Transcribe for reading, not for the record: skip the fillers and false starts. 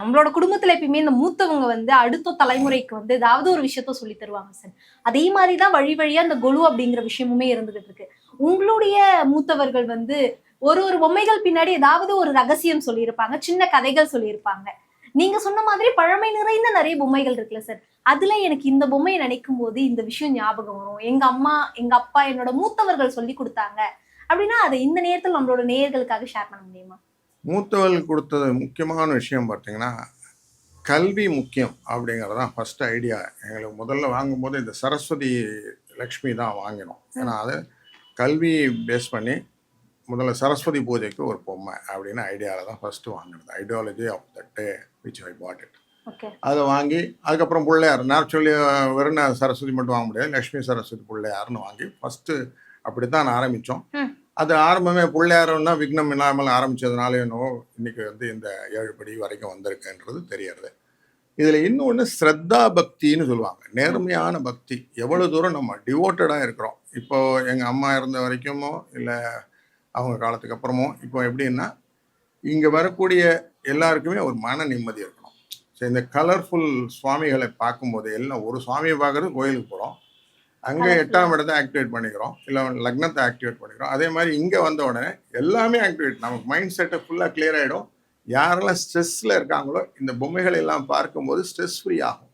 நம்மளோட குடும்பத்துல எப்பயுமே இந்த மூத்தவங்க வந்து அடுத்த தலைமுறைக்கு வந்து ஏதாவது ஒரு விஷயத்த சொல்லி தருவாங்க சார். அதே மாதிரிதான் வழி வழியா இந்த கொலு அப்படிங்கிற விஷயமுமே இருந்துகிட்டு இருக்கு. உங்களுடைய மூத்தவர்கள் வந்து ஒரு ஒரு பொம்மைகள் பின்னாடி ஏதாவது ஒரு ரகசியம் சொல்லியிருப்பாங்க, சின்ன கதைகள் சொல்லியிருப்பாங்க. நீங்க சொன்ன மாதிரி பழமை நிறைந்த நிறைய பொம்மைகள் இருக்குல்ல சார். அதுல எனக்கு இந்த பொம்மையை நினைக்கும் போது இந்த விஷயம் ஞாபகம் வரும். எங்க அம்மா, எங்க அப்பா, என்னோட மூத்தவர்கள் சொல்லி கொடுத்தாங்க அப்படின்னா அதை இந்த நேரத்தில் நம்மளோட நேயர்களுக்காக ஷேர் பண்ண முடியுமா? மூத்தவர்கள் கொடுத்தது முக்கியமான விஷயம் பார்த்தீங்கன்னா, கல்வி முக்கியம் அப்படிங்கிறது தான் ஃபர்ஸ்ட் ஐடியா. எங்களுக்கு முதல்ல வாங்கும்போது இந்த சரஸ்வதி லக்ஷ்மி தான் வாங்கினோம். ஏன்னா அது கல்வி பேஸ் பண்ணி முதல்ல சரஸ்வதி பூஜைக்கு ஒரு பொம்மை அப்படின்னு ஐடியாவில் தான் ஃபர்ஸ்ட் வாங்கினது. Ideology of that day which I bought it. அதை வாங்கி அதுக்கப்புறம் பிள்ளையார் நேச்சுரலி வெறும் சரஸ்வதி மட்டும் வாங்க முடியாது, லக்ஷ்மி சரஸ்வதி பிள்ளையார்னு வாங்கி ஃபர்ஸ்ட் அப்படி தான் ஆரம்பித்தோம். அது ஆரம்பமே பிள்ளையாருன்னா விக்னம் இல்லாமல் ஆரம்பித்ததுனால என்னவோ இன்னைக்கு வந்து இந்த 7 படி வரைக்கும் வந்திருக்குன்றது தெரியறது. இதில் இன்னொன்று ஸ்ரத்தா பக்தின்னு சொல்லுவாங்க, நேர்மையான பக்தி. எவ்வளோ தூரம் நம்ம டிவோட்டடாக இருக்கிறோம். இப்போது எங்கள் அம்மா இருந்த வரைக்குமோ இல்லை அவங்க காலத்துக்கு அப்புறமோ இப்போ எப்படின்னா இங்கே வரக்கூடிய எல்லாருக்குமே ஒரு மன நிம்மதி இருக்கணும். ஸோ இந்த கலர்ஃபுல் சுவாமிகளை பார்க்கும்போது எல்லாம் ஒரு சுவாமியை பார்க்குறது கோயிலுக்கு போகிறோம், அங்கே 8ஆம் இடத்தை ஆக்டிவேட் பண்ணிக்கிறோம், இல்லை லக்னத்தை ஆக்டிவேட் பண்ணிக்கிறோம். அதே மாதிரி இங்கே வந்த உடனே எல்லாமே ஆக்டிவேட், நமக்கு மைண்ட் செட்டை ஃபுல்லாக கிளியர் ஆகிடும். யாரெல்லாம் ஸ்ட்ரெஸ்ஸில் இருக்காங்களோ இந்த பொம்மைகளை எல்லாம் பார்க்கும்போது ஸ்ட்ரெஸ் ஃப்ரீ ஆகும்.